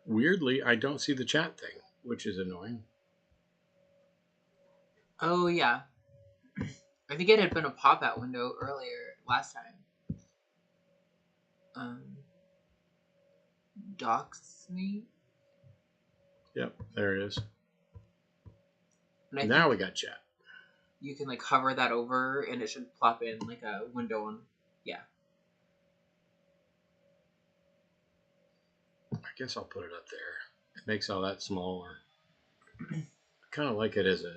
Weirdly, I don't see the chat thing, which is annoying. Oh, yeah. I think it had been a pop-out window earlier, last time. Docs me? Yep, there it is. And now we got chat. You can like hover that over and it should plop in like a window on. Yeah. I guess I'll put it up there. It makes all that smaller. I kind of like it as a...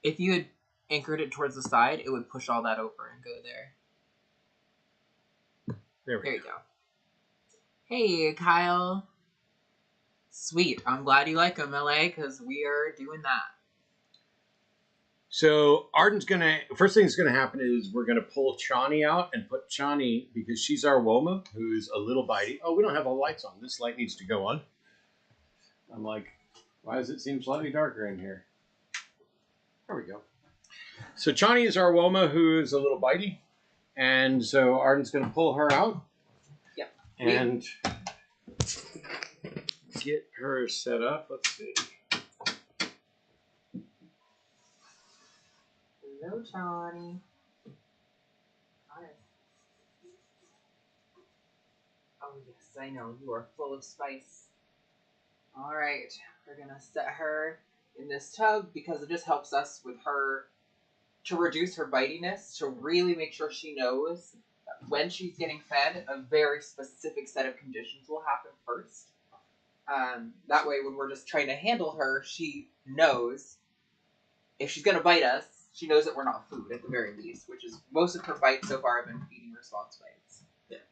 If you had anchored it towards the side, it would push all that over and go there. There you go. Hey, Kyle. Sweet. I'm glad you like them, LA, because we are doing that. So Arden's gonna... First thing that's gonna happen is we're gonna pull Chani out and put Chani, because she's our Woma, who's a little bitey. Oh, we don't have all the lights on. This light needs to go on. I'm like, why does it seem slightly darker in here? There we go. So Chani is our Woma, who is a little bitey. And so Arden's going to pull her out. Yep. And get her set up. Let's see. Hello, Chani. Hi. Oh, yes, I know. You are full of spice. All right. We're going to set her in this tub because it just helps us with her to reduce her bitiness, to really make sure she knows that when she's getting fed, a very specific set of conditions will happen first. That way, when we're just trying to handle her, she knows if she's going to bite us, she knows that we're not food at the very least, which is most of her bites so far have been feeding response bites. Yeah.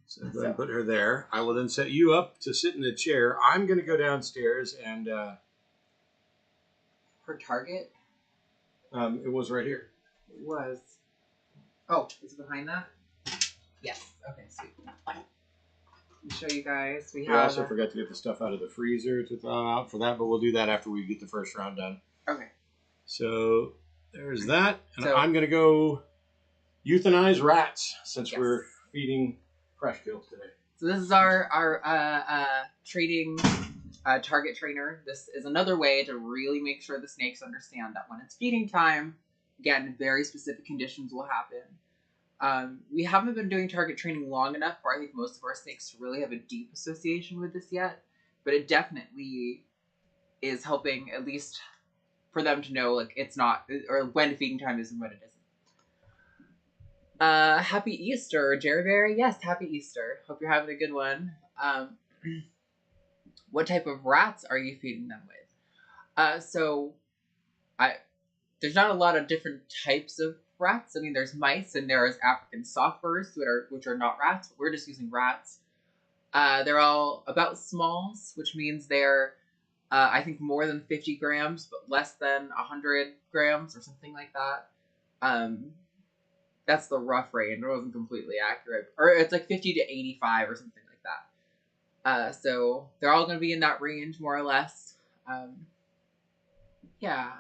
So go ahead and put her there. I will then set you up to sit in the chair. I'm going to go downstairs and... her target? It was right here. It was. Oh, is it behind that? Yes. Okay, sweet. Let me show you guys. We also forgot to get the stuff out of the freezer to throw out for that, but we'll do that after we get the first round done. Okay. So there's that. And I'm going to go euthanize rats since we're feeding fresh kills today. So this is our trading target trainer. This is another way to really make sure the snakes understand that when it's feeding time, again, very specific conditions will happen. We haven't been doing target training long enough for I think most of our snakes to really have a deep association with this yet, but it definitely is helping at least for them to know like it's not, or when feeding time is and when it isn't. Happy Easter, Jerry Berry. Yes, happy Easter. Hope you're having a good one. What type of rats are you feeding them with? There's not a lot of different types of rats. I mean, there's mice and there's African soft furs, which are not rats. But we're just using rats. They're all about smalls, which means they're, I think, more than 50 grams, but less than 100 grams or something like that. That's the rough range. It wasn't completely accurate. Or it's like 50 to 85 or something like that. So they're all going to be in that range, more or less. Yeah.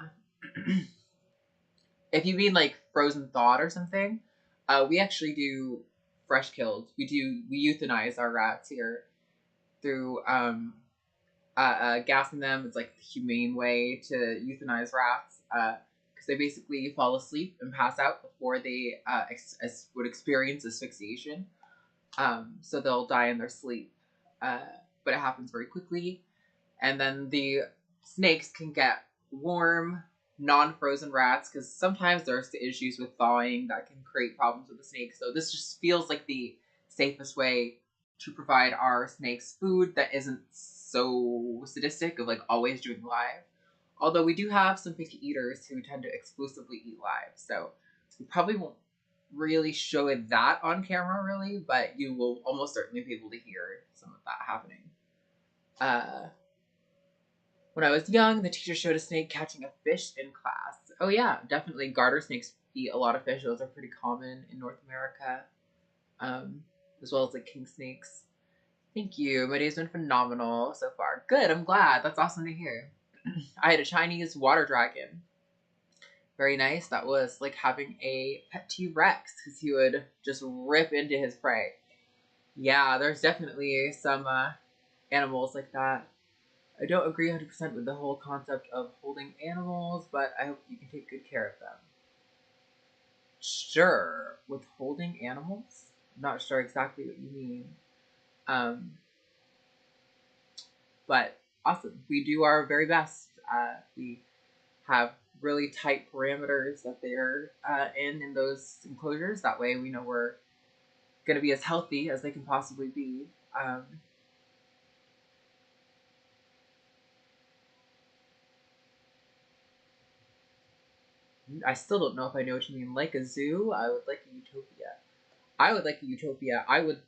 If you mean like frozen thawed or something, we actually do fresh killed. We euthanize our rats here through gassing them. It's like the humane way to euthanize rats. Because they basically fall asleep and pass out before they would experience asphyxiation. So they'll die in their sleep. But it happens very quickly. And then the snakes can get warm, non-frozen rats, because sometimes there's issues with thawing that can create problems with the snakes. So this just feels like the safest way to provide our snakes food that isn't so sadistic of like always doing live. Although we do have some picky eaters who tend to exclusively eat live, so we probably won't really show it that on camera, really, but you will almost certainly be able to hear some of that happening. When I was young, the teacher showed a snake catching a fish in class. Oh yeah, definitely. Garter snakes eat a lot of fish. Those are pretty common in North America, as well as like king snakes. Thank you. My day's been phenomenal so far. Good, I'm glad. That's awesome to hear. I had a Chinese water dragon. Very nice. That was like having a pet T-Rex because he would just rip into his prey. Yeah, there's definitely some animals like that. I don't agree 100% with the whole concept of holding animals, but I hope you can take good care of them. Sure, with holding animals? I'm not sure exactly what you mean. Um, but awesome. We do our very best. We have really tight parameters that they're in those enclosures. That way we know we're going to be as healthy as they can possibly be. I still don't know if I know what you mean. Like a zoo, I would like a utopia. I would like a utopia. I would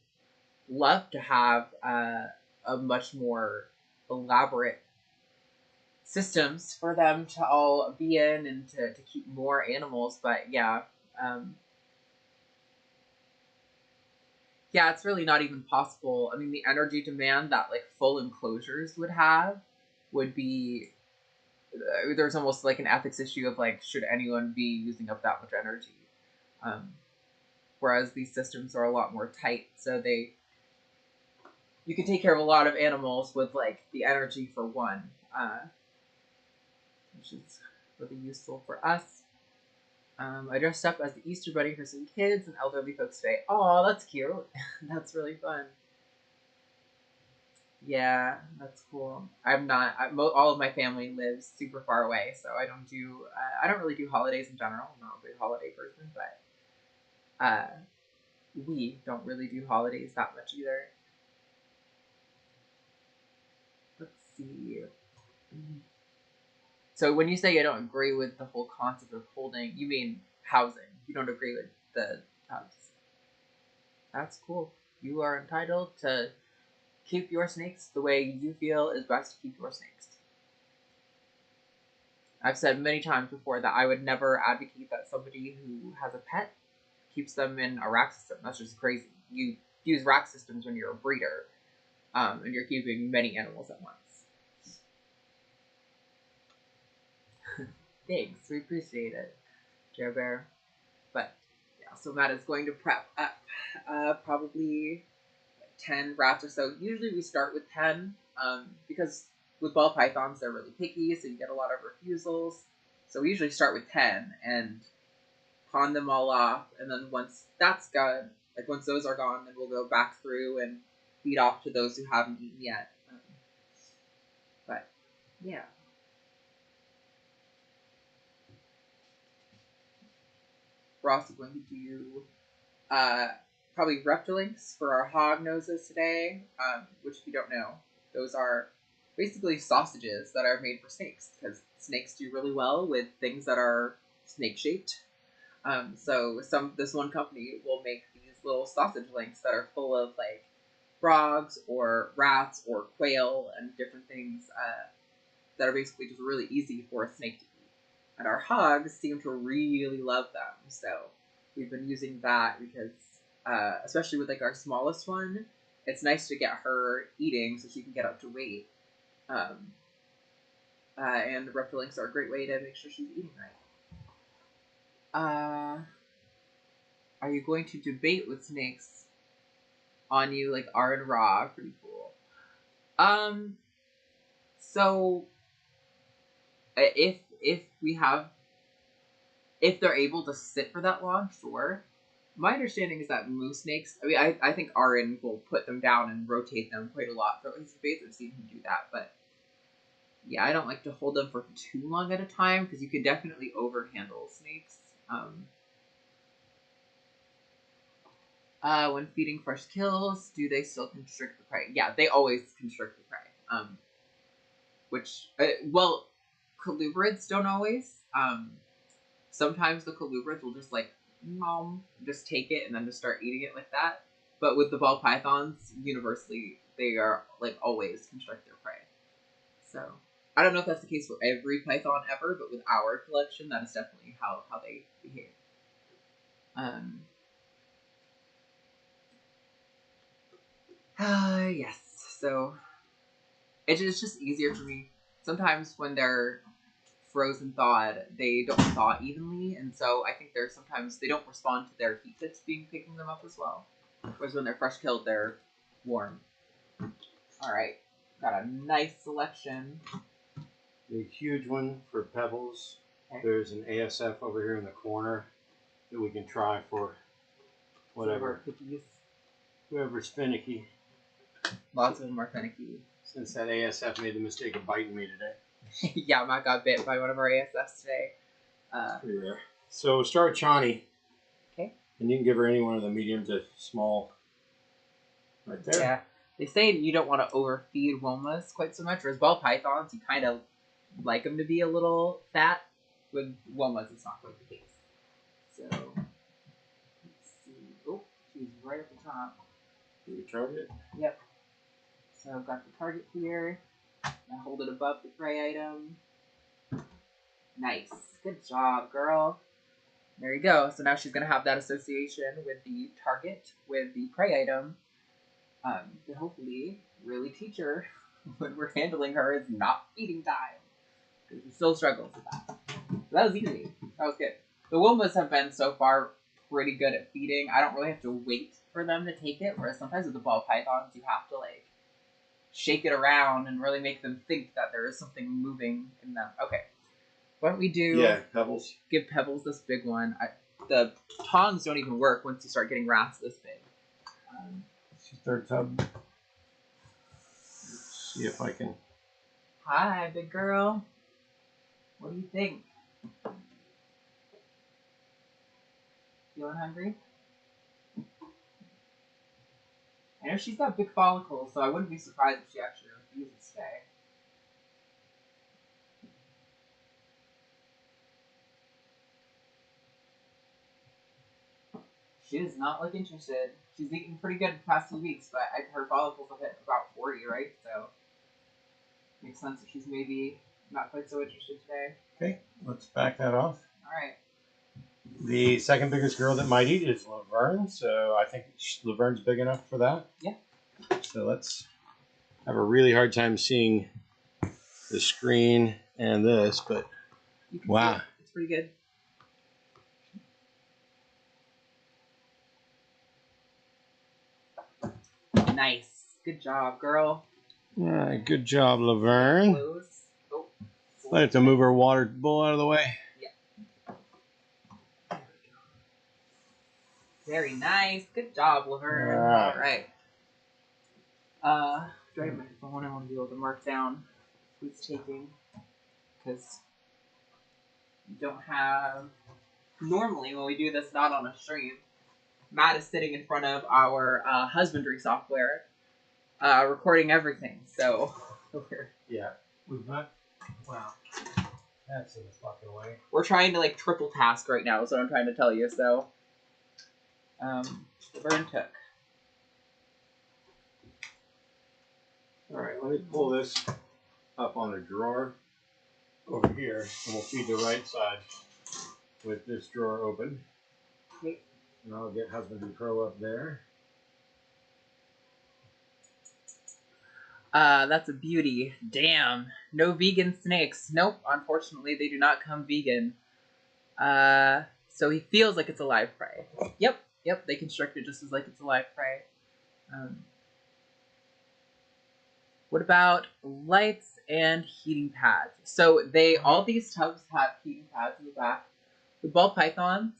love to have a much more elaborate systems for them to all be in and to keep more animals. But yeah, um, yeah, it's really not even possible. I mean, the energy demand that like full enclosures would have would be there's almost like an ethics issue of like should anyone be using up that much energy, um, whereas these systems are a lot more tight, so they you can take care of a lot of animals with like the energy for one, which is really useful for us. I dressed up as the Easter Bunny for some kids and elderly folks today. Oh, that's cute. That's really fun. Yeah, that's cool. I'm not. All of my family lives super far away, so I don't do. I don't really do holidays in general. I'm not a big holiday person, but we don't really do holidays that much either. Let's see. So when you say you don't agree with the whole concept of holding, you mean housing. You don't agree with the house. That's cool. You are entitled to keep your snakes the way you feel is best to keep your snakes. I've said many times before that I would never advocate that somebody who has a pet keeps them in a rack system. That's just crazy. You use rack systems when you're a breeder, and you're keeping many animals at once. Thanks, we appreciate it, Joe Bear. But yeah, so Matt is going to prep up probably 10 rats or so. Usually we start with 10 because with ball pythons they're really picky, so you get a lot of refusals. So we usually start with 10 and pawn them all off, and then once that's gone, like once those are gone, then we'll go back through and feed off to those who haven't eaten yet. But yeah. We're also going to do uh, probably reptilinks for our hog noses today, which if you don't know, those are basically sausages that are made for snakes because snakes do really well with things that are snake shaped. So this one company will make these little sausage links that are full of like frogs or rats or quail and different things that are basically just really easy for a snake to eat. And our hogs seem to really love them, so we've been using that because, especially with like our smallest one, it's nice to get her eating so she can get up to weight. And reptilinks are a great way to make sure she's eating right. Are you going to debate with snakes on you like R and Raw? Pretty cool. So if we have if they're able to sit for that long, sure. My understanding is that moose snakes, I mean, I think Arin will put them down and rotate them quite a lot throughout his debates. I've seen him do that, but yeah, I don't like to hold them for too long at a time because you can definitely overhandle snakes. When feeding fresh kills, do they still constrict the prey? Yeah, they always constrict the prey. Well, colubrids don't always. Sometimes the colubrids will just like just take it and then just start eating it like that. But with the ball pythons, universally they are like always constrict their prey. So I don't know if that's the case for every python ever, but with our collection, that is definitely how they behave. Yes. So it's just easier for me. Sometimes when they're frozen thawed, they don't thaw evenly, and so I think there's sometimes they don't respond to their heat that's being picking them up as well. Whereas when they're fresh killed, they're warm. All right, got a nice selection. The huge one for pebbles. Okay. There's an ASF over here in the corner that we can try for whatever. Whoever's finicky. Lots of them are finicky. Since that ASF made the mistake of biting me today. Yeah, Matt got bit by one of our ASFs today. Pretty rare. So start with Chani. Okay. And you can give her any one of the medium to small right there. Yeah. They say you don't want to overfeed womas quite so much, whereas ball pythons, you kind of like them to be a little fat. With womas, it's not quite the case. So, let's see. Oh, she's right at the top. Do we target? Yep. So I've got the target here. I hold it above the prey item. Nice. Good job, girl. There you go. So now she's going to have that association with the target, with the prey item, to hopefully really teach her when we're handling her is not feeding time. Because she still struggles with that. So that was easy. That was good. The wombas have been so far pretty good at feeding. I don't really have to wait for them to take it, whereas sometimes with the ball pythons you have to like shake it around and really make them think that there is something moving in them. Okay. Why don't we do pebbles. Give Pebbles this big one. The tongs don't even work once you start getting rats this big. Third tub. Let's see if I can. Hi, big girl. What do you think? Feeling hungry? I know she's got big follicles, so I wouldn't be surprised if she actually refuses today. She does not look interested. She's eaten pretty good the past 2 weeks, but her follicles have hit about 40, right? So makes sense that she's maybe not quite so interested today. Okay, let's back that off. All right. The second biggest girl that might eat is Laverne, so I think Laverne's big enough for that. Yeah. So let's have a really hard time seeing the screen and this, but wow. It's pretty good. Nice. Good job, girl. All right, good job, Laverne. Close. Oh. I have to move her water bowl out of the way. Yeah. Very nice. Good job, Laverne. All right. Do I have my phone? I want to be able to mark down who's taking, because you don't have. Normally, when we do this not on a stream, Matt is sitting in front of our husbandry software, recording everything. So, yeah, we've got. Wow, that's in the fucking way. We're trying to like triple task right now. Is what I'm trying to tell you. So, Laverne took. All right, let me pull this up on a drawer over here, and we'll feed the right side with this drawer open. Okay. And I'll get Husbandry Pro up there. That's a beauty. Damn. No vegan snakes. Nope. Unfortunately, they do not come vegan. So he feels like it's a live prey. Yep. They constrict it just as like it's a live prey. What about lights and heating pads? So all these tubs have heating pads in the back. With ball pythons,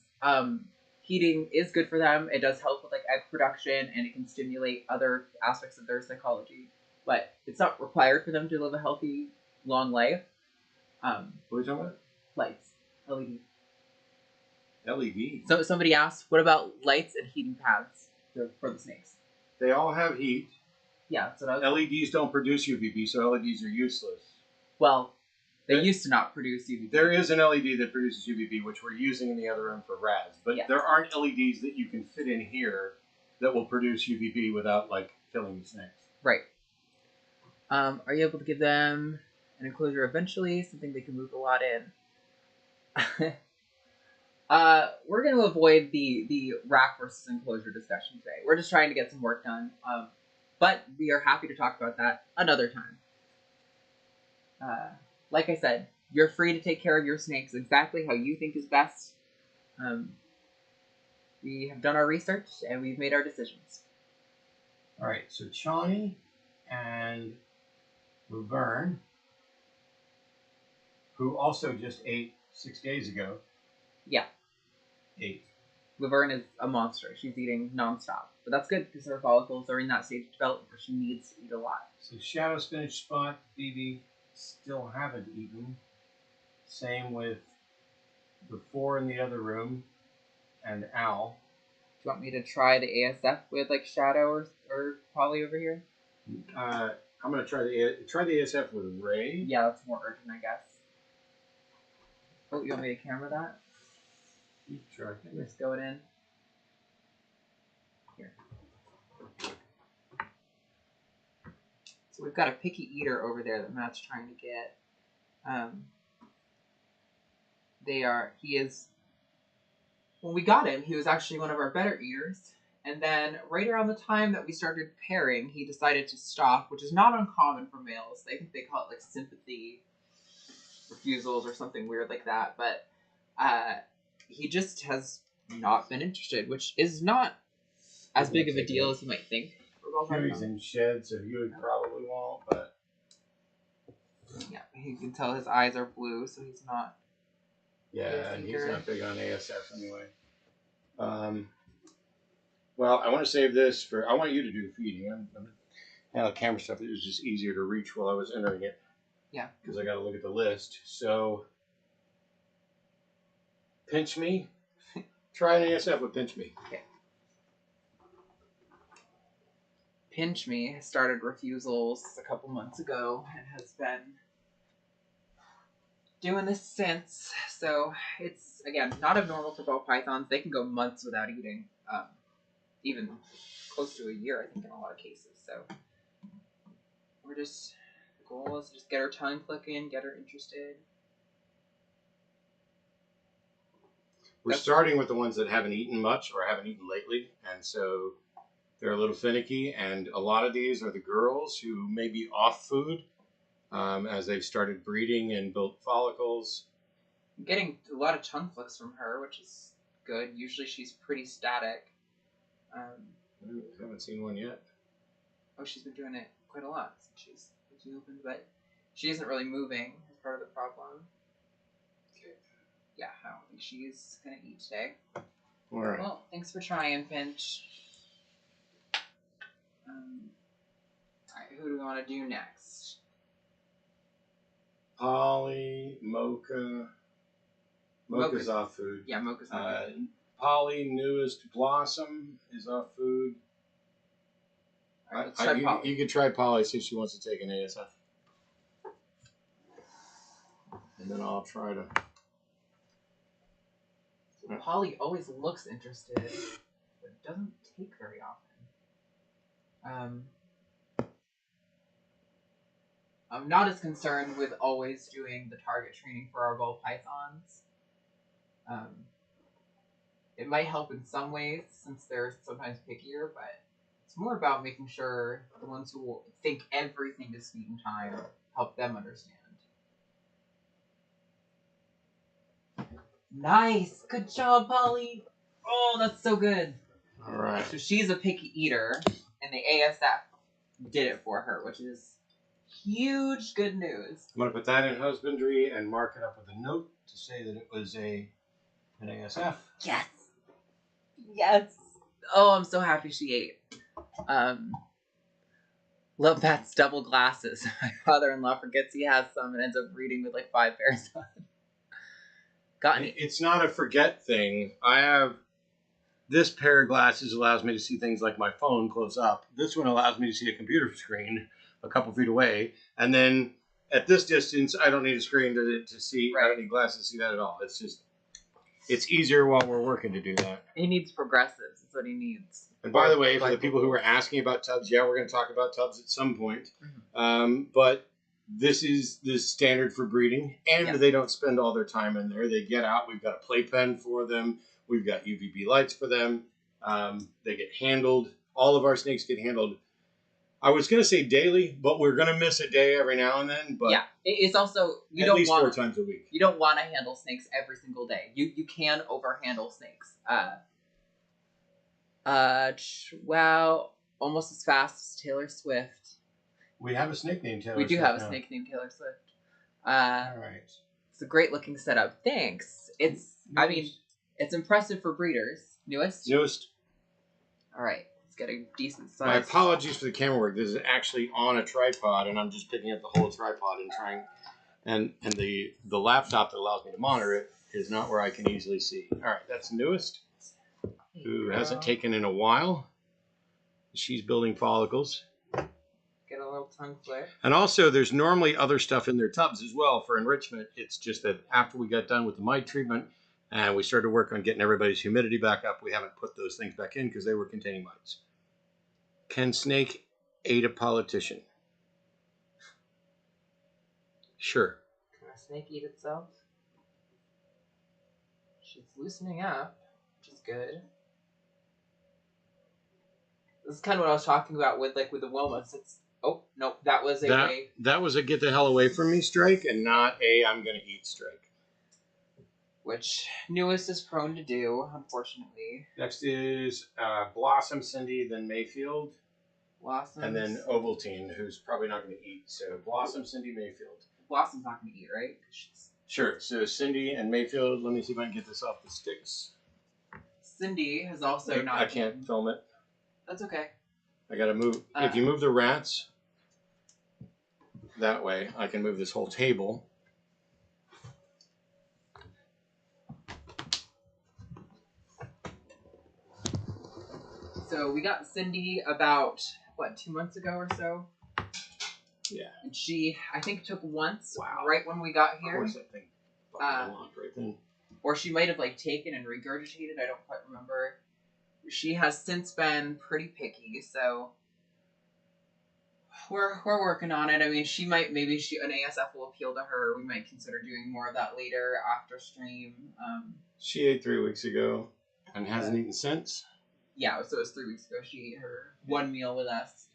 heating is good for them. It does help with like egg production, and it can stimulate other aspects of their psychology. But it's not required for them to live a healthy, long life. What are you talking about? Lights, LED. LED. So somebody asked, what about lights and heating pads for the snakes? They all have heat. Yeah, so that was LEDs don't produce UVB, so LEDs are useless. Well, they used to not produce UVB. There is an LED that produces UVB, which we're using in the other room for RAS, but there aren't LEDs that you can fit in here that will produce UVB without like killing the snakes. Right. Are you able to give them an enclosure eventually, something they can move a lot in? We're going to avoid the rack versus enclosure discussion today. We're just trying to get some work done. But we are happy to talk about that another time. Like I said, you're free to take care of your snakes exactly how you think is best. We have done our research and we've made our decisions. All right, so Chani and Laverne, who also just ate 6 days ago. Yeah. Ate. Laverne is a monster. She's eating nonstop. But that's good because her follicles are in that stage of development where she needs to eat a lot. So Shadow, Spinach, Spot, Phoebe still haven't eaten. Same with the 4 in the other room and Al. Do you want me to try the ASF with like Shadow or Polly over here? I'm gonna try the ASF with Ray. Yeah, that's more urgent, I guess. Oh, you want me to camera that? Sure. Just go it in. Here. So we've got a picky eater over there that Matt's trying to get. He is, when we got him, he was actually one of our better eaters. And then right around the time that we started pairing, he decided to stop, which is not uncommon for males. I think they call it like sympathy refusals or something weird like that. But he just has not been interested, which is not as big of a deal as you might think. He's in shed, so he would probably won't, but yeah, you can tell his eyes are blue, so he's not. Yeah, and he's not big on ASF anyway. Well, I want to save this for. I want you to do the feeding. Now the camera stuff, it was just easier to reach while I was entering it. Yeah. Because I got to look at the list. So, Pinch Me. Try an ASF with Pinch Me. Okay. Pinch Me started refusals a couple months ago and has been doing this since. So it's, again, not abnormal for ball pythons. They can go months without eating, even close to a year, I think, in a lot of cases. So we're just, the goal is to just get her tongue clicking, get her interested. We're starting with the ones that haven't eaten much or haven't eaten lately, and so they're a little finicky, and a lot of these are the girls who may be off food as they've started breeding and built follicles. I'm getting a lot of tongue flicks from her, which is good. Usually she's pretty static. I haven't seen one yet. Oh, she's been doing it quite a lot since she opened, but she isn't really moving as part of the problem. Okay. Yeah, I don't think she's going to eat today. All right. Well, thanks for trying, Finch. All right, who do we want to do next? Polly, Mocha. Mocha's off food. Yeah, Mocha's off food. Polly, Newest Blossom is off food. All right, let's try Polly. You could try Polly, see if she wants to take an ASF. And then I'll try to... Polly always looks interested, but doesn't take very often. I'm not as concerned with always doing the target training for our ball pythons. It might help in some ways since they're sometimes pickier, but it's more about making sure the ones who will think everything is feeding time help them understand. Nice! Good job, Polly! Oh, that's so good! Alright. So she's a picky eater, and the ASF did it for her, which is huge good news. I'm going to put that in husbandry and mark it up with a note to say that it was an ASF. Yes! Yes! Oh, I'm so happy she ate. Love Pat's double glasses. My father-in-law forgets he has some and ends up reading with like 5 pairs on. Got any? It's not a forget thing. I have this pair of glasses allows me to see things like my phone close up. This one allows me to see a computer screen a couple feet away. And then at this distance, I don't need a screen to see. Right. I don't need glasses to see that at all. It's just, it's easier while we're working to do that. He needs progressives. That's what he needs. And by the way, for the people who were asking about tubs, yeah, we're going to talk about tubs at some point. Mm-hmm. But this is the standard for breeding, and they don't spend all their time in there. They get out. We've got a playpen for them. We've got UVB lights for them. They get handled. All of our snakes get handled. I was going to say daily, but we're going to miss a day every now and then. But yeah, it's also at least 4 times a week. You don't want to handle snakes every single day. You can overhandle snakes. Well, almost as fast as Taylor Swift. We have a snake named Taylor We do Swift have a now. snake named Taylor Swift. All right. It's a great looking setup. Thanks. I mean, it's impressive for breeders. Newest? Newest. All right. Let's get a decent size. My apologies for the camera work. This is actually on a tripod, and I'm just picking up the whole tripod and trying. And the laptop that allows me to monitor it is not where I can easily see. All right, that's Newest, who hasn't taken in a while. She's building follicles. Get a little tongue flare. And also, there's normally other stuff in their tubs as well for enrichment. It's just that after we got done with the mite treatment and we started to work on getting everybody's humidity back up, we haven't put those things back in because they were containing mites. Can snake aid a politician? Sure. Can a snake eat itself? She's loosening up, which is good. This is kind of what I was talking about with the Womas. It's no, that was that was a get the hell away from me strike, and not a I'm gonna eat strike. Which Newest is prone to do, unfortunately. Next is Blossom, Cindy, then Mayfield. Blossom. And then Ovaltine, who's probably not going to eat. So Blossom, Cindy, Mayfield. Blossom's not going to eat, right? Sure. So Cindy and Mayfield. Let me see if I can get this off the sticks. Cindy has also not. I can't film it. That's okay. I got to move. If you move the rats that way, I can move this whole table. So we got Cindy about 2 months ago or so. Yeah. And she, I think, took once. Wow. Right when we got here. Of course, that thing unlocked right then. Or she might have taken and regurgitated. I don't quite remember. She has since been pretty picky, so we're working on it. I mean, maybe an ASF will appeal to her. We might consider doing more of that later after stream. She ate 3 weeks ago and hasn't eaten since. Yeah, so it was 3 weeks ago. She ate her one meal with us.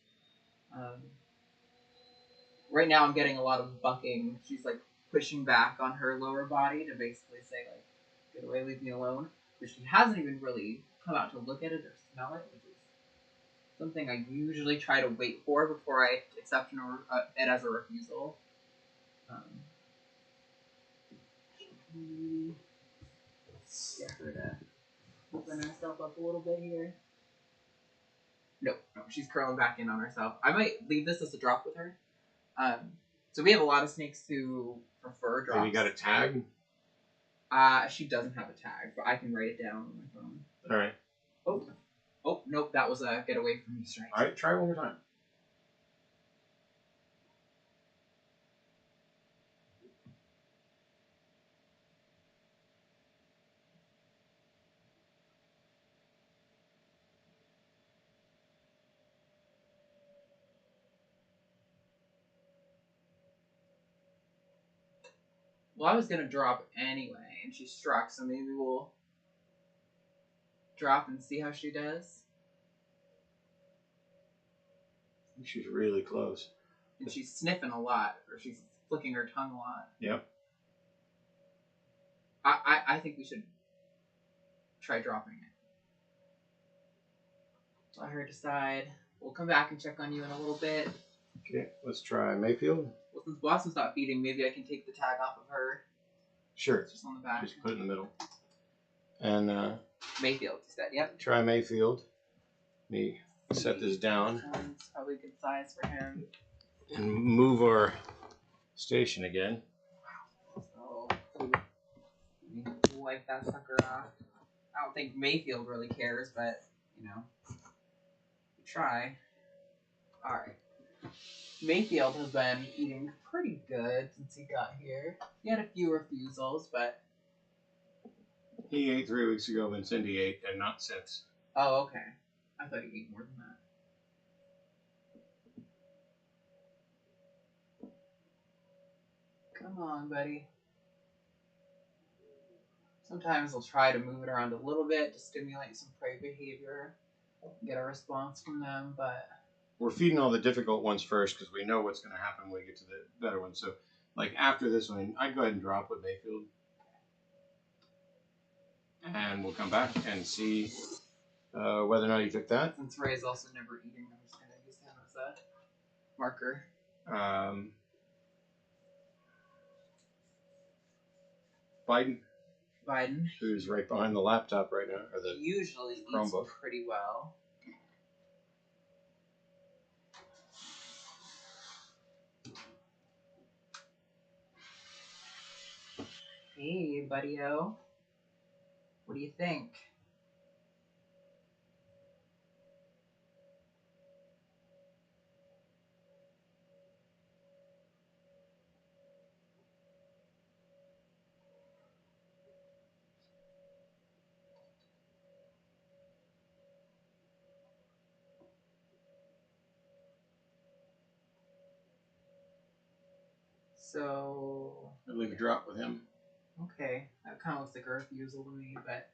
Right now, I'm getting a lot of bucking. She's pushing back on her lower body to basically say "Get away, leave me alone." But she hasn't even really come out to look at it or smell it, which is something I usually try to wait for before I accept it as a refusal. Get her to open herself up a little bit here. No, she's curling back in on herself. I might leave this as a drop with her. So we have a lot of snakes who prefer drops. Have you got a tag? She doesn't have a tag, but I can write it down on my phone. All right. Oh, nope, that was a get away from me strike. All right, try one more time. Well, I was going to drop anyway, and she struck, so maybe we'll drop and see how she does. She's really close. And she's sniffing a lot, or she's flicking her tongue a lot. Yep. I think we should try dropping it. Let her decide. We'll come back and check on you in a little bit. Okay, let's try Mayfield. Well, since Blossom's not feeding, maybe I can take the tag off of her. Sure. It's just on the back. Just put it in the middle. And Mayfield, you said, yep. Try Mayfield. Let me set this down. It's probably a good size for him. And move our station again. So, wipe that sucker off. I don't think Mayfield really cares, but, try. Alright. Mayfield has been eating pretty good since he got here. He had a few refusals, but... He ate 3 weeks ago when Cindy ate, and not since. Oh, okay. I thought he ate more than that. Come on, buddy. Sometimes I'll try to move it around a little bit to stimulate some prey behavior, get a response from them, but... We're feeding all the difficult ones first because we know what's going to happen when we get to the better ones. So, after this one, I'd go ahead and drop with Mayfield. And we'll come back and see Whether or not you took that. Since Ray's also never eating, I'm just going to use him as a marker. Biden, who's right behind the laptop right now, or the usually Chromebook. Eats pretty well. Hey, buddy-o. What do you think? So... I'll leave a drop with him. Okay. That kind of looks like a refusal to me, but...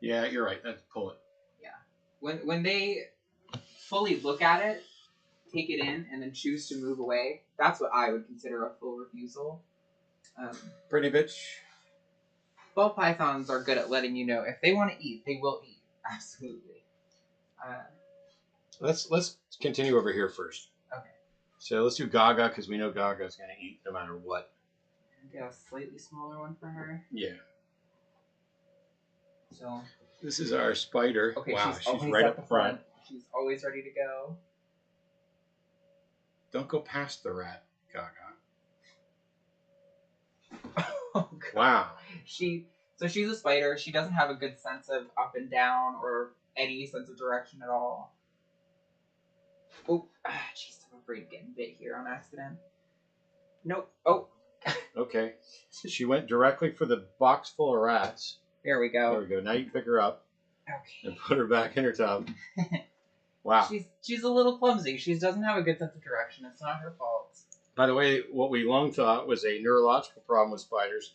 Yeah, you're right. Let's pull it. Yeah. When they fully look at it, take it in, and then choose to move away, that's what I would consider a full refusal. Pretty bitch. Ball pythons are good at letting you know if they want to eat, they will eat. Absolutely. Let's continue over here first. Okay. So let's do Gaga because we know Gaga's going to eat no matter what. Get a slightly smaller one for her. Yeah. So this is our spider. Okay, wow, she's right up front. She's always ready to go. Don't go past the rat, Gaga. Oh, God. Wow. She's a spider. She doesn't have a good sense of up and down or any sense of direction at all. Oh, jeez, I'm afraid of getting bit here on accident. Nope. Oh. Okay. She went directly for the box full of rats. There we go. There we go. Now you can pick her up. Okay. And put her back in her tub. Wow. She's a little clumsy. She doesn't have a good sense of direction. It's not her fault. By the way, what we long thought was a neurological problem with spiders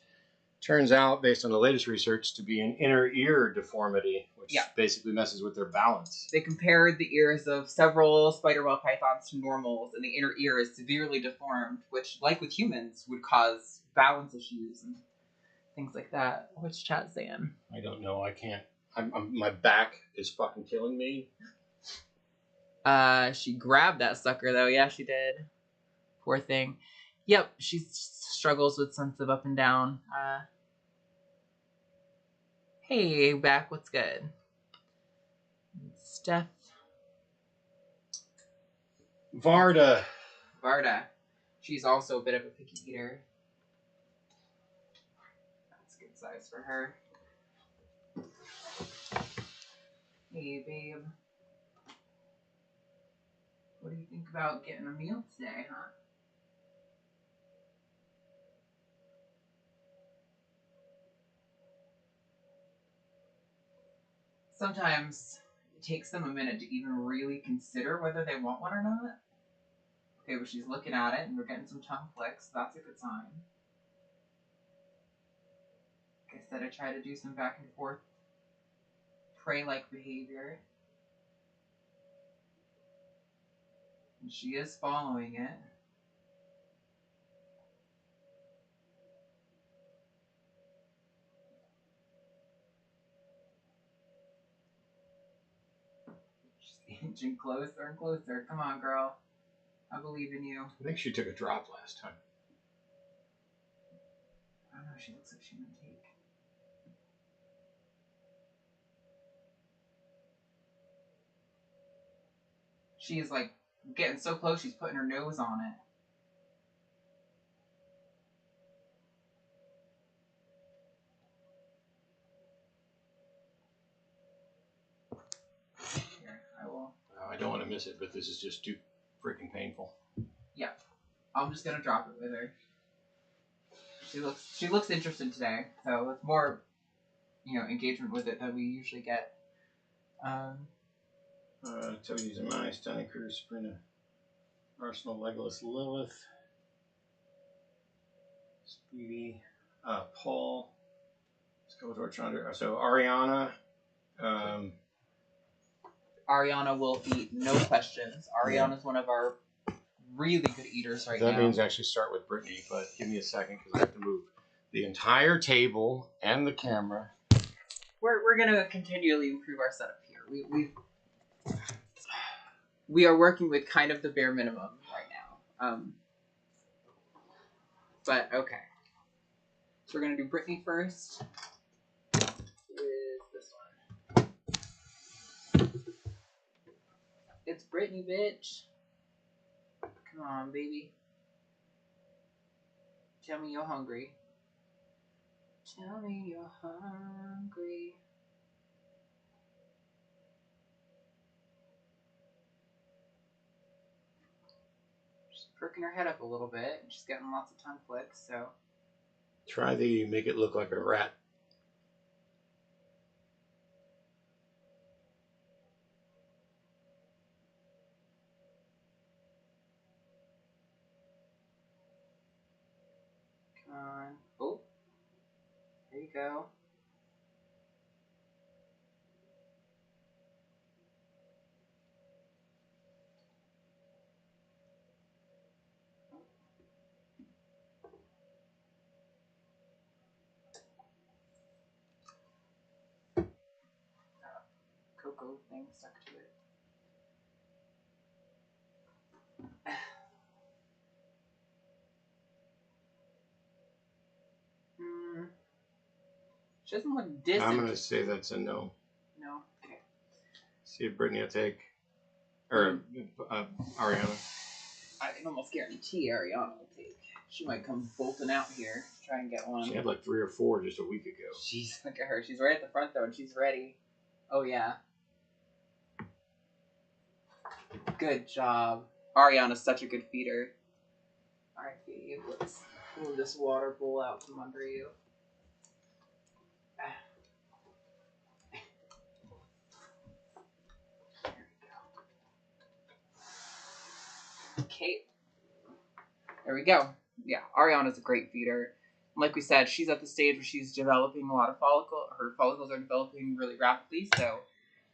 turns out, based on the latest research, to be an inner ear deformity, which basically messes with their balance. They compared the ears of several spider ball pythons to normals, and the inner ear is severely deformed, which, like with humans, would cause balance issues and things like that. What's chat saying? I don't know. I can't. My back is fucking killing me. She grabbed that sucker, though. Yeah, she did. Poor thing. Yep, she struggles with sense of up and down. Hey, back, what's good? Steph. Varda. She's also a bit of a picky eater. That's good size for her. Hey, babe. What do you think about getting a meal today, huh? Sometimes it takes them a minute to even really consider whether they want one or not. Okay, but she's looking at it and we're getting some tongue flicks. So that's a good sign. Like I said, I try to do some back and forth prey-like behavior. And she is following it. She's inching closer and closer. Come on, girl. I believe in you. I think she took a drop last time. I don't know. She looks like she might take. She's like getting so close, she's putting her nose on it. Here, I will. I don't want to miss it, but this is just too freaking painful. Yeah, I'm just gonna drop it with her. She looks interested today, so it's more, engagement with it than we usually get. Toadies and Mice, Stunning Crew, Sabrina, Arsenal, Legolas, Lilith, Speedy, Paul, Skeletor, Chandra. So Ariana. Ariana will eat, no questions. Ariana's one of our really good eaters now. That means actually start with Brittany, but give me a second because I have to move the entire table and the camera. We're going to continually improve our setup here. we are working with kind of the bare minimum right now. But okay. So we're gonna do Brittany first. With this one. It's Brittany, bitch. Come on, baby. Tell me you're hungry. Tell me you're hungry. She's perking her head up a little bit. She's getting lots of tongue clicks, so. Try the make it look like a rat. Come on. Oh. There you go. Cocoa thing stuck to it. She doesn't look disinterested. I'm gonna say that's a no. No? Okay. See if Brittany will take. Or Ariana. I can almost guarantee Ariana will take. She might come bolting out here, try and get one. She had like 3 or 4 just a week ago. Jeez, look at her. She's right at the front though, and she's ready. Oh yeah. Good job. Ariana's such a good feeder. Alright, babe, let's move this water bowl out from under you. There we go. Okay. There we go. Yeah, Ariana's a great feeder. Like we said, she's at the stage where she's developing a lot of her follicles are developing really rapidly, so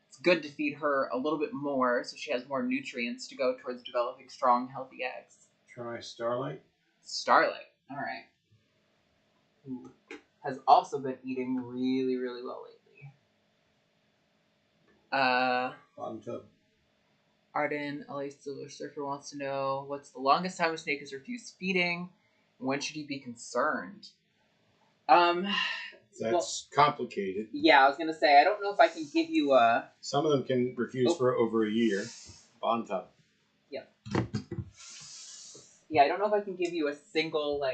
it's good to feed her a little bit more so she has more nutrients to go towards developing strong, healthy eggs. Try Starlight. Starlight. All right. Who has also been eating really, really well lately. Bottom tub. Arden, LA Silver Surfer wants to know, what's the longest time a snake has refused feeding? When should he be concerned? That's complicated. Yeah, I was gonna say I don't know if I can give you a. Some of them can refuse for over a year. Bottom tub. Yeah. Yeah, I don't know if I can give you a single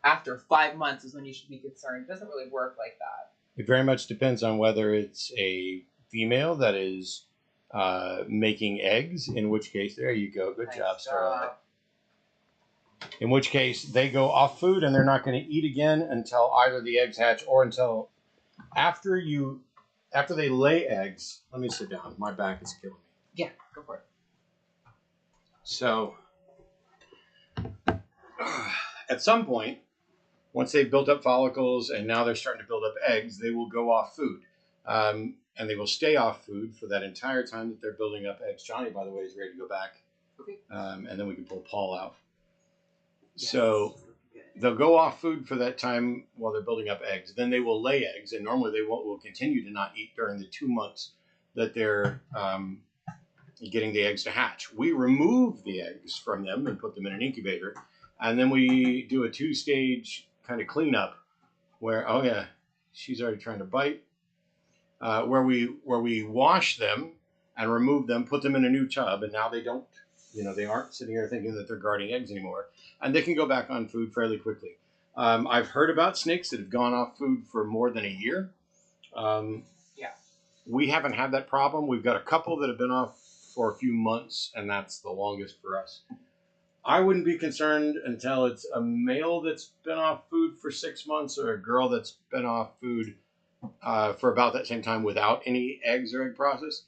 after 5 months is when you should be concerned. It doesn't really work like that. It very much depends on whether it's a female that is making eggs. In which case, there you go. Good job, Starlight. In which case, they go off food and they're not going to eat again until either the eggs hatch or until after they lay eggs. Let me sit down. My back is killing me. Yeah, go for it. So, at some point, once they've built up follicles and now they're starting to build up eggs, they will go off food. And they will stay off food for that entire time that they're building up eggs. Johnny, by the way, is ready to go back. Okay. And then we can pull Paul out. Yes. So they'll go off food for that time while they're building up eggs. Then they will lay eggs, and normally they will continue to not eat during the 2 months that they're getting the eggs to hatch. We remove the eggs from them and put them in an incubator, and then we do a 2-stage kind of cleanup where, oh yeah, she's already trying to bite, where we wash them and remove them, put them in a new tub, and now they don't. They aren't sitting here thinking that they're guarding eggs anymore, and they can go back on food fairly quickly. I've heard about snakes that have gone off food for more than a year. Yeah. We haven't had that problem. We've got a couple that have been off for a few months, and that's the longest for us. I wouldn't be concerned until it's a male that's been off food for 6 months or a girl that's been off food for about that same time without any eggs or egg process.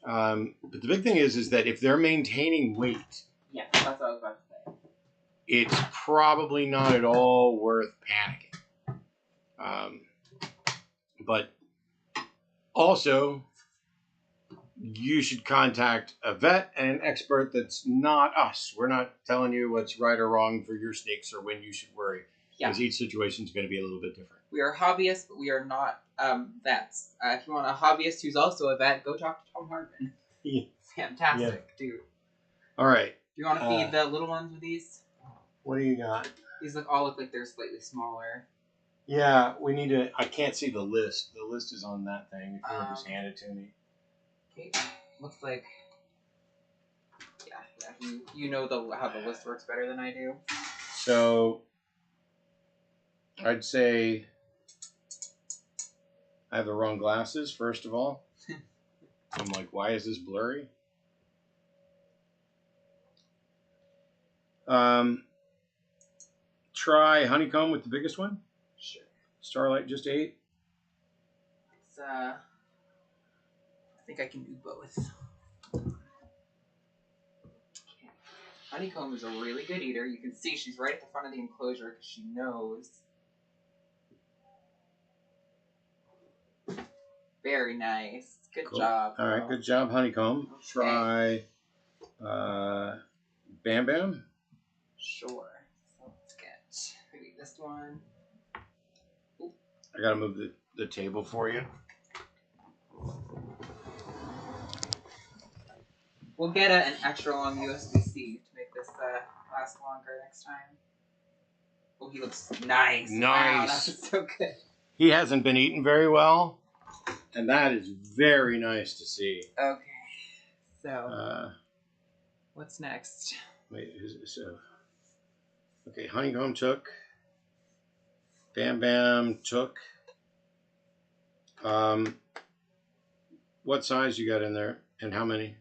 But the big thing is that if they're maintaining weight, yeah, that's what I was about to say. It's probably not at all worth panicking. But also, you should contact a vet and an expert that's not us. We're not telling you what's right or wrong for your snakes or when you should worry. Yeah. Because each situation is going to be a little bit different. We are hobbyists, but we are not vets. If you want a hobbyist who's also a vet, go talk to Tom Hartman. Yeah. Fantastic, dude. All right. Do you want to feed the little ones with these? What do you got? These all look like they're slightly smaller. Yeah, we need to. I can't see the list. The list is on that thing. If you want to just hand it to me. Okay, looks like. Yeah. You know how the list works better than I do. So, I'd say I have the wrong glasses. First of all, I'm like, why is this blurry? Try honeycomb with the biggest one. Sure. Starlight just 8. I think I can do both. Honeycomb is a really good eater. You can see she's right at the front of the enclosure because she knows. Very nice. Good job. All right, good job, honeycomb. Okay. Try Bam Bam. Sure. So let's get maybe this one. Ooh. I gotta move the table for you. We'll get an extra long USB-C to make this last longer next time. Oh, he looks nice. Wow, that's so good. He hasn't been eating very well, and that is very nice to see. Okay. So, what's next? Wait, so okay, honeycomb took. Bam Bam took. What size you got in there, and how many?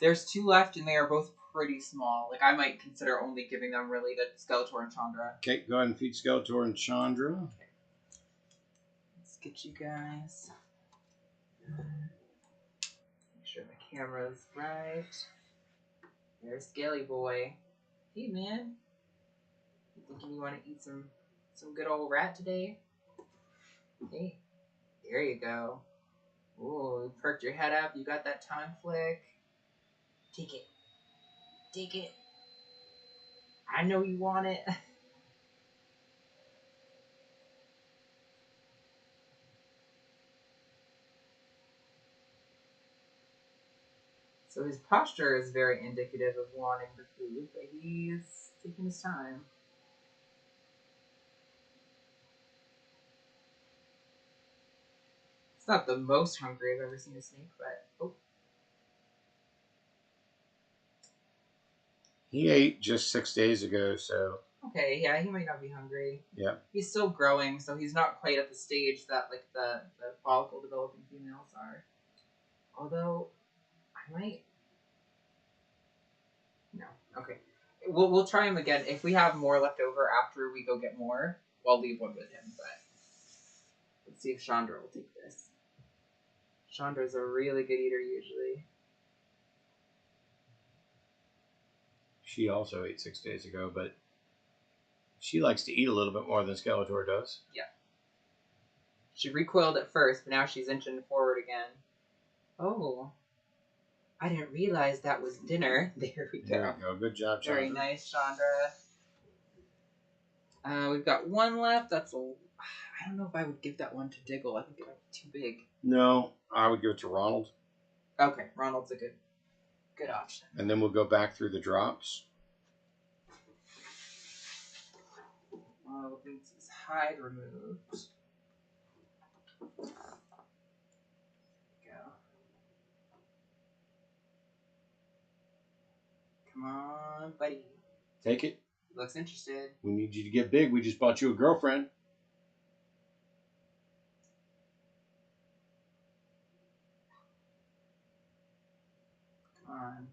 There's 2 left, and they are both pretty small. Like, I might consider only giving them really to Skeletor and Chandra. Okay, go ahead and feed Skeletor and Chandra. Okay. Let's get you guys. Make sure the camera's right. There's Scaly Boy. Hey, man. You thinking you want to eat some good old rat today? Hey, there you go. Ooh, you perked your head up. You got that tongue flick. Take it. Take it. I know you want it. So his posture is very indicative of wanting the food, but he's taking his time. It's not the most hungry I've ever seen a snake, but He ate just 6 days ago, so. Okay, yeah, he might not be hungry. Yeah. He's still growing, so he's not quite at the stage that like the follicle developing females are. Although, I might. No. Okay. We'll try him again. If we have more left over after we go get more, I'll leave one with him. But let's see if Chandra will take this. Chandra's a really good eater usually. She also ate 6 days ago, but she likes to eat a little bit more than Skeletor does. Yeah. She recoiled at first, but now she's inching forward again. Oh. I didn't realize that was dinner. There we go. There we go. Good job, Chandra. Very nice, Chandra. We've got one left. I don't know if I would give that one to Diggle. I think it might be too big. No, I would give it to Ronald. Okay, Ronald's a good option. And then we'll go back through the drops. Ronald needs his hide removed. Come on, buddy. Take it. He looks interested. We need you to get big. We just bought you a girlfriend. Come on.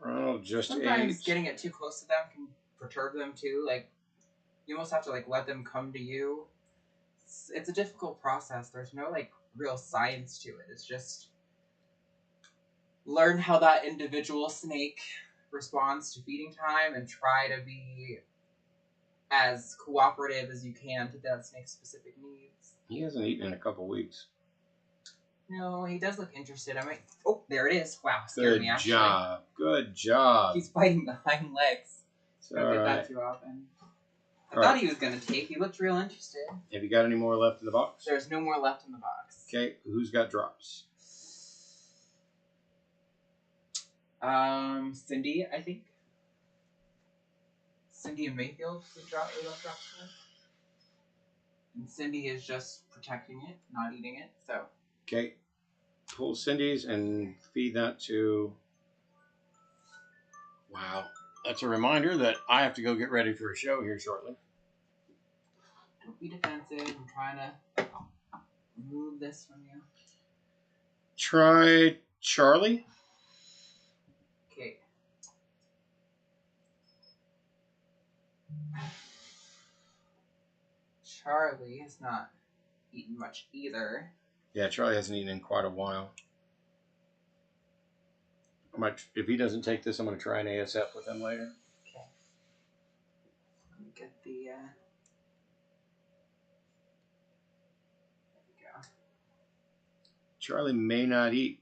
Oh, just sometimes getting it too close to them can perturb them too. Like, you almost have to like let them come to you. It's a difficult process. There's no like real science to it. It's just learn how that individual snake responds to feeding time and try to be as cooperative as you can to that snake's specific needs. He hasn't eaten in a couple weeks. No, he does look interested. I might. Oh, there it is. Wow, scared me Good actually. job. Good job. He's biting the hind legs. It's Don't all get right. that too often. I All thought right. he was gonna take. He looked real interested. Have you got any more left in the box? There's no more left in the box. Okay. Who's got drops? Cindy, I think. Cindy and Mayfield we left drops with. And Cindy is just protecting it, not eating it. So. Okay. Pull Cindy's and feed that to. Wow. That's a reminder that I have to go get ready for a show here shortly. Don't be defensive. I'm trying to remove this from you. Try Charlie. Okay. Charlie has not eaten much either. Yeah, Charlie hasn't eaten in quite a while. If he doesn't take this, I'm going to try an ASF with him later. Okay. Let me get the. There we go. Charlie may not eat.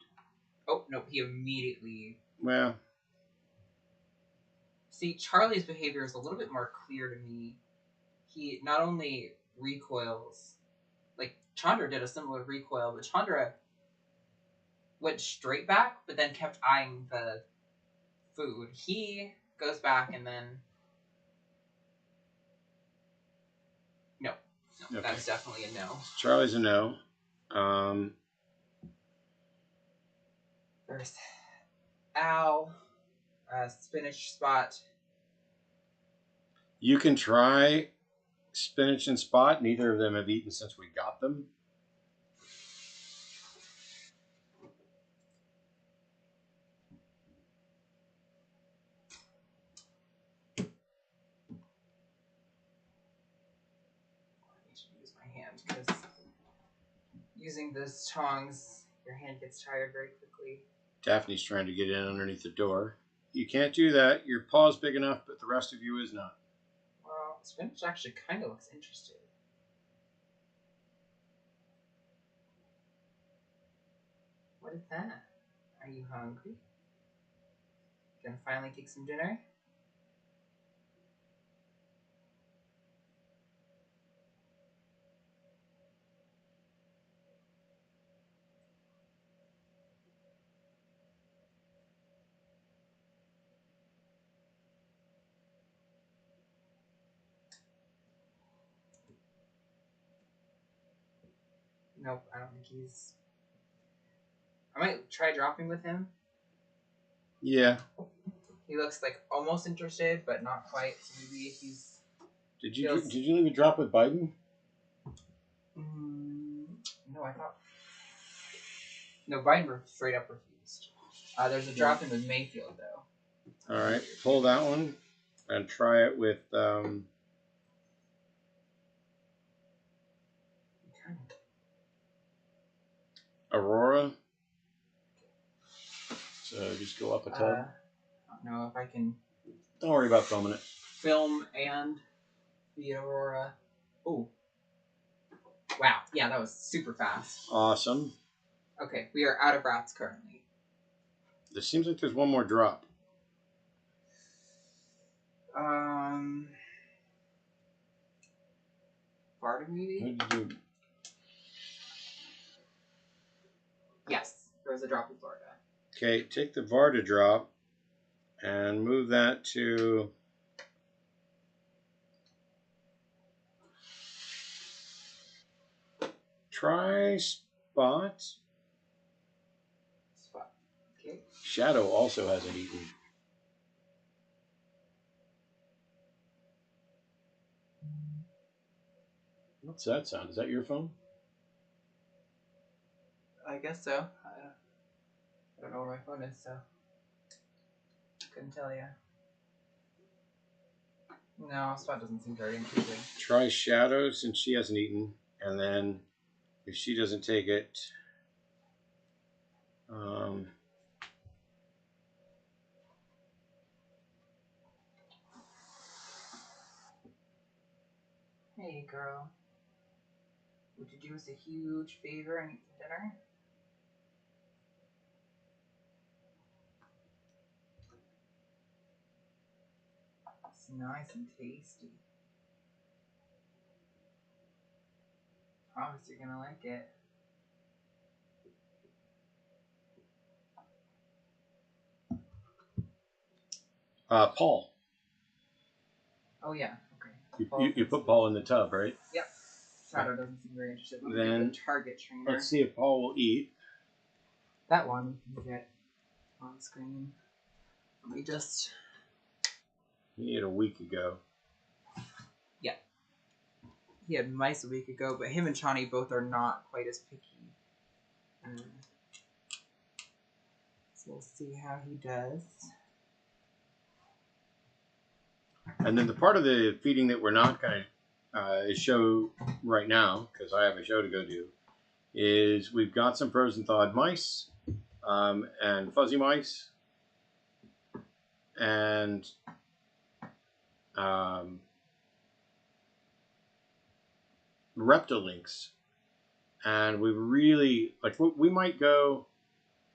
Oh, no, he immediately. Well. See, Charlie's behavior is a little bit more clear to me. He not only recoils, like Chandra did a similar recoil, but Chandra went straight back, but then kept eyeing the food. He goes back and then. No, okay. That's definitely a no. Charlie's a no. There's Al, spinach spot. You can try spinach and spot. Neither of them have eaten since we got them. Because using those tongs, your hand gets tired very quickly. Daphne's trying to get in underneath the door. You can't do that. Your paw's big enough, but the rest of you is not. Well, spinach actually kind of looks interested. What is that? Are you hungry? Gonna finally take some dinner? Nope, I don't think he's. I might try dropping with him. Yeah. He looks like almost interested, but not quite. So maybe if he's. Did you leave a drop with Biden? No, I thought. No, Biden straight up refused. There's a drop in with Mayfield though. All right, pull that one and try it with. Aurora. So just go up a tub. I don't know if I can. Don't worry about filming it. Film and the Aurora. Oh. Wow. Yeah, that was super fast. Awesome. Okay, we are out of rats currently. There seems like there's one more drop. Varda maybe? Yes, there was a drop of Varda. Okay, take the Varda drop and move that to. Try Spot. Spot. Okay. Shadow also hasn't eaten. What's that sound? Is that your phone? I guess so. I don't know where my phone is, so couldn't tell you. No, Spot doesn't seem very interesting. Try Shadow since she hasn't eaten, and then if she doesn't take it, Hey, girl. Would you do us a huge favor and eat some dinner? It's nice and tasty. Promise you're gonna like it. Paul. Oh yeah, okay. You put Paul in the tub, right? Yep. Shadow doesn't seem very interested. Then the target trainer. Let's see if Paul will eat. That one you can get on screen. Let me just. He ate a week ago. Yeah. He had mice a week ago, but him and Chani both are not quite as picky. So we'll see how he does. And then the part of the feeding that we're not going to show right now, because I have a show to go do, is we've got some frozen thawed mice and fuzzy mice and reptilinks. And we really, like, we might go,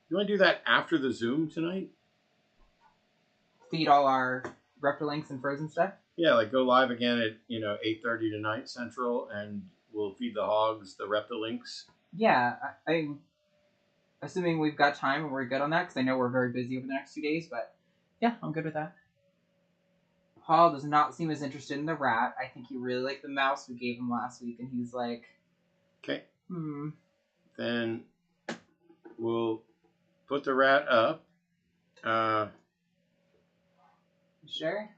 you want to do that after the Zoom tonight? Feed all our reptilinks and frozen stuff? Yeah, like go live again at 8:30 tonight Central, and we'll feed the hogs the reptilinks. Yeah, I'm assuming we've got time and we're good on that because I know we're very busy over the next 2 days. But yeah, I'm good with that. Paul does not seem as interested in the rat. I think he really liked the mouse we gave him last week, and he's like, okay. Hmm. Then we'll put the rat up. Sure.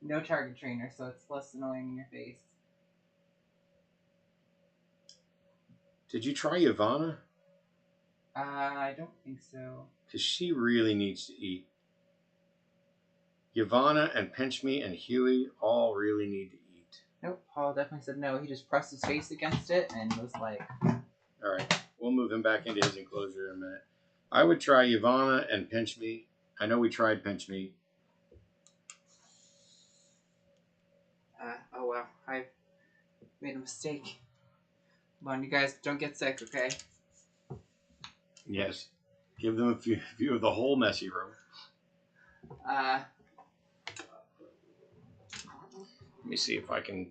No target trainer, so it's less annoying in your face. Did you try Ivana? I don't think so. Because she really needs to eat. Ivana and Pinch Me and Huey all really need to eat. Nope, Paul definitely said no. He just pressed his face against it and was like... All right, we'll move him back into his enclosure in a minute. I would try Ivana and Pinch Me. I know we tried Pinch Me. Oh well, I made a mistake. Come on, you guys don't get sick, okay? Yes. Give them a view of the whole messy room. Let me see if I can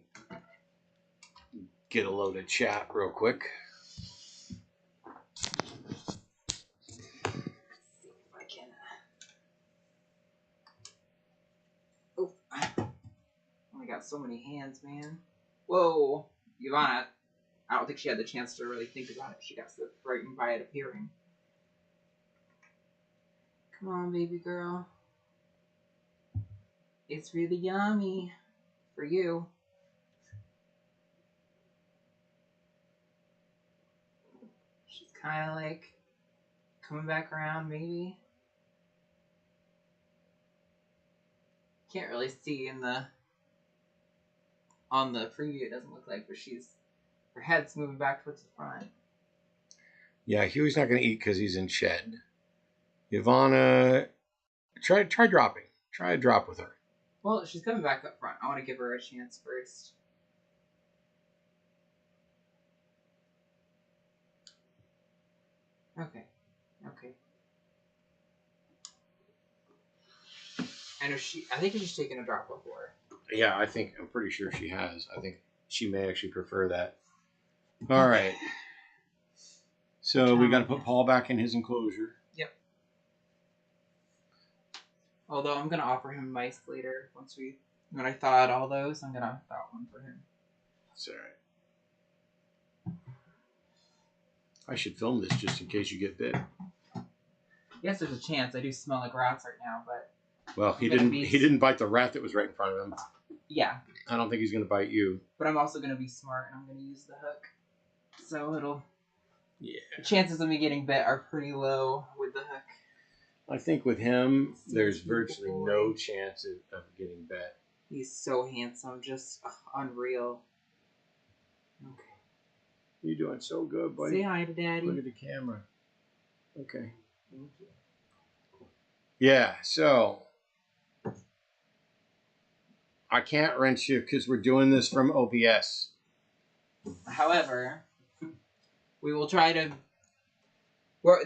get a load of chat real quick. See if I can. Oh, I got so many hands, man. Whoa, Ivana. I don't think she had the chance to really think about it. She got so frightened by it appearing. Come on, baby girl. It's really yummy for you. She's kind of like coming back around, maybe. Can't really see on the preview. It doesn't look like, but her head's moving back towards the front. Yeah, Huey's not going to eat because he's in shed. Ivana, try dropping. Try a drop with her. Well, she's coming back up front. I want to give her a chance first. Okay. I think she's taken a drop before. Yeah, I'm pretty sure she has. I think she may actually prefer that. All right. So we got to put Paul back in his enclosure. Yep. Although I'm gonna offer him mice later when I thaw out all those, I'm gonna thaw one for him. That's all right. I should film this just in case you get bit. Yes, there's a chance. I do smell like rats right now, but well, he didn't bite the rat that was right in front of him. Yeah. I don't think he's gonna bite you. But I'm also gonna be smart and I'm gonna use the hook. So yeah. The chances of me getting bit are pretty low with the hook. I think with him, there's virtually no chance of getting bit. He's so handsome, just unreal. Okay. You're doing so good, buddy. Say hi to Daddy. Look at the camera. Okay. Thank you. Yeah, so I can't wrench you because we're doing this from OBS. However, we will try to...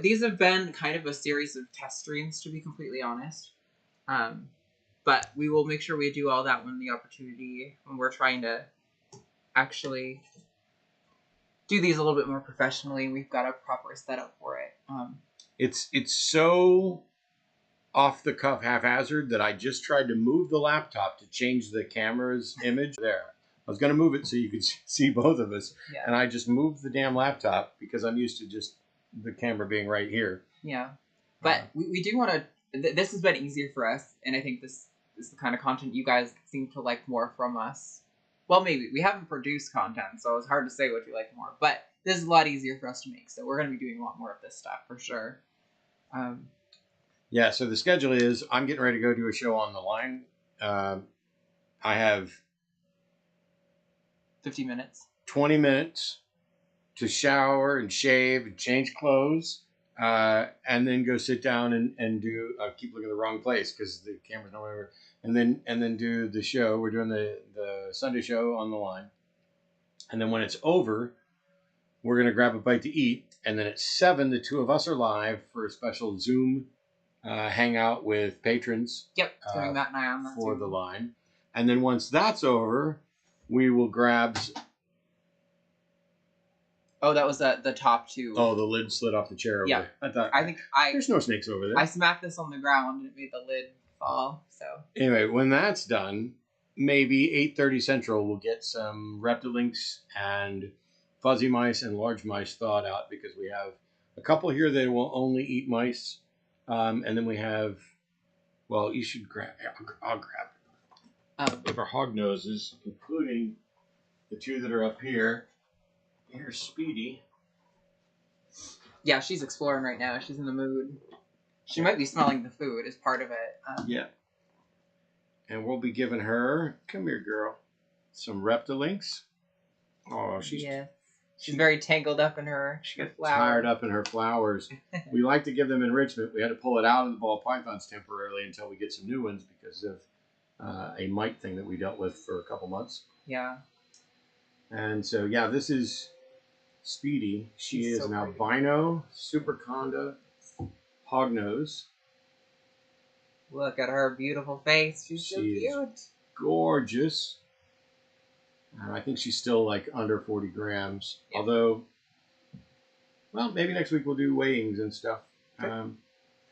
these have been kind of a series of test streams, to be completely honest. But we will make sure we do all that when we're trying to actually do these a little bit more professionally. We've got a proper setup for it. It's so off the cuff haphazard that I just tried to move the laptop to change the camera's image there. I was going to move it so you could see both of us. Yeah. And I just moved the damn laptop because I'm used to just the camera being right here. Yeah. But we do want to... This has been easier for us, and I think this is the kind of content you guys seem to like more from us. Well, maybe. We haven't produced content, so it's hard to say what you like more. But this is a lot easier for us to make, so we're going to be doing a lot more of this stuff, for sure. Yeah, so the schedule is I'm getting ready to go do a show on the line. I have 50 minutes. 20 minutes to shower and shave and change clothes, and then go sit down and do. I keep looking at the wrong place because the camera's not over. And then do the show. We're doing the Sunday show on the line, and then when it's over, we're gonna grab a bite to eat, and then at 7, the two of us are live for a special Zoom hangout with patrons. Yep, it's going to be Matt and I on that for Zoom. the line, and then once that's over, we will grab. Oh, that was the top two. Oh, the lid slid off the chair over there. I think there's no snakes over there. I smacked this on the ground and it made the lid fall. So anyway, when that's done, maybe 8:30 Central, we'll get some reptilinks and fuzzy mice and large mice thawed out because we have a couple here that will only eat mice, and then we have. Well, you should grab. I'll grab. Of our hog noses, including the two that are up here. Here's Speedy. Yeah, she's exploring right now. She's in the mood. She might be smelling the food as part of it. Yeah. And we'll be giving her, come here, girl, some reptilinks. Oh, she's very tangled up in her. She got tired up in her flowers. We like to give them enrichment. We had to pull it out of the ball pythons temporarily until we get some new ones because of a mite thing that we dealt with for a couple months. Yeah. And so, yeah, this is Speedy. She is an albino superconda hognose. Look at her beautiful face. She's so cute. Gorgeous. And I think she's still like under 40 grams. Yeah. Although, well, maybe next week we'll do weighings and stuff. Okay.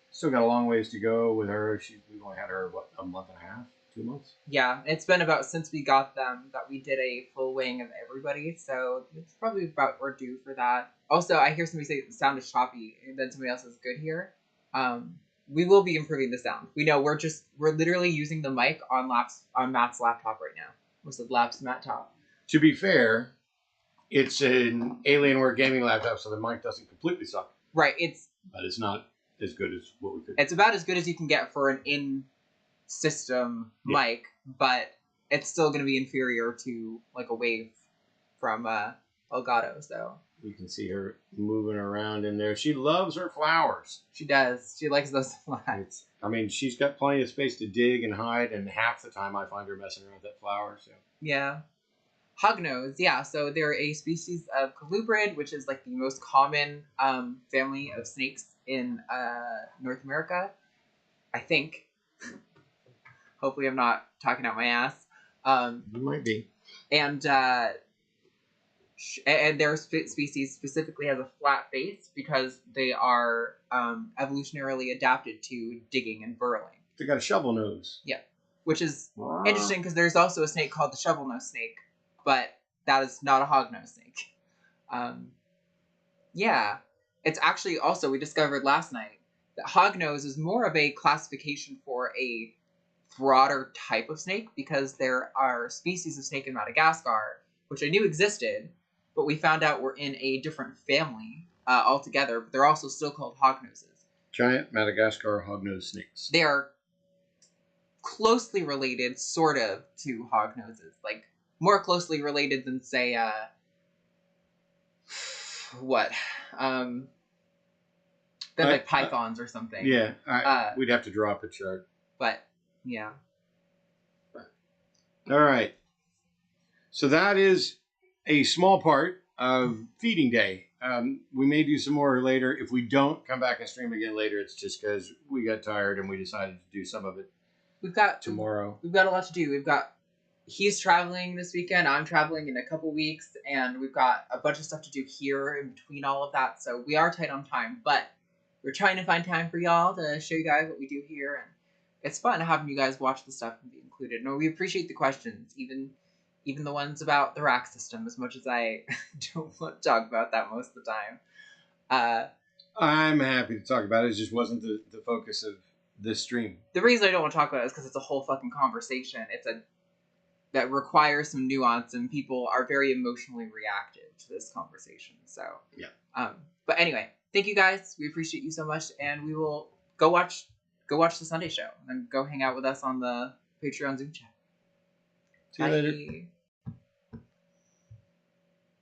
Still got a long ways to go with her. We've only had her, a month and a half? 2 months? Yeah, it's been about since we got them that we did a full weighing of everybody, so it's probably about we're due for that. Also, I hear somebody say the sound is choppy, and then somebody else says good here. We will be improving the sound. We know we're literally using the mic on Matt's laptop right now. What's the Lap's Matt top? To be fair, it's an Alienware gaming laptop, so the mic doesn't completely suck. Right, but it's not as good as what we could. It's about as good as you can get for an in-system mic, but it's still going to be inferior to like a Wave from Elgato. So you can see her moving around in there. She loves her flowers. She does. She likes those flowers. I mean, she's got plenty of space to dig and hide, and half the time I find her messing around with that flower. So yeah. Hognose, yeah. So they're a species of colubrid, which is like the most common family of snakes in North America, I think. Hopefully I'm not talking out my ass. You might be. And their species specifically has a flat face because they are evolutionarily adapted to digging and burrowing. They got a shovel nose. Yeah, which is interesting because there's also a snake called the shovel nose snake, but that is not a hognose snake. Yeah, it's actually also, we discovered last night that hognose is more of a classification for a broader type of snake because there are species of snake in Madagascar, which I knew existed, but we found out were in a different family altogether, but they're also still called hognoses. Giant Madagascar hognose snakes. They are closely related, sort of, to hognoses. Like, more closely related than, say, than like pythons or something. Yeah, we'd have to draw up a chart. But, yeah. All right. So that is a small part of feeding day. We may do some more later. If we don't come back and stream again later, it's just because we got tired and we decided to do some of it we've got tomorrow. We've got a lot to do. He's traveling this weekend. I'm traveling in a couple weeks, and we've got a bunch of stuff to do here in between all of that. So we are tight on time, but we're trying to find time for y'all to show you guys what we do here, and it's fun having you guys watch the stuff and be included. No, we appreciate the questions, even the ones about the rack system, as much as I don't want to talk about that most of the time. I'm happy to talk about it. It just wasn't the focus of this stream. The reason I don't want to talk about it is because it's a whole fucking conversation. That requires some nuance, and people are very emotionally reactive to this conversation. So yeah. But anyway, thank you guys. We appreciate you so much, and we will go watch the Sunday show and go hang out with us on the Patreon Zoom chat. See you later.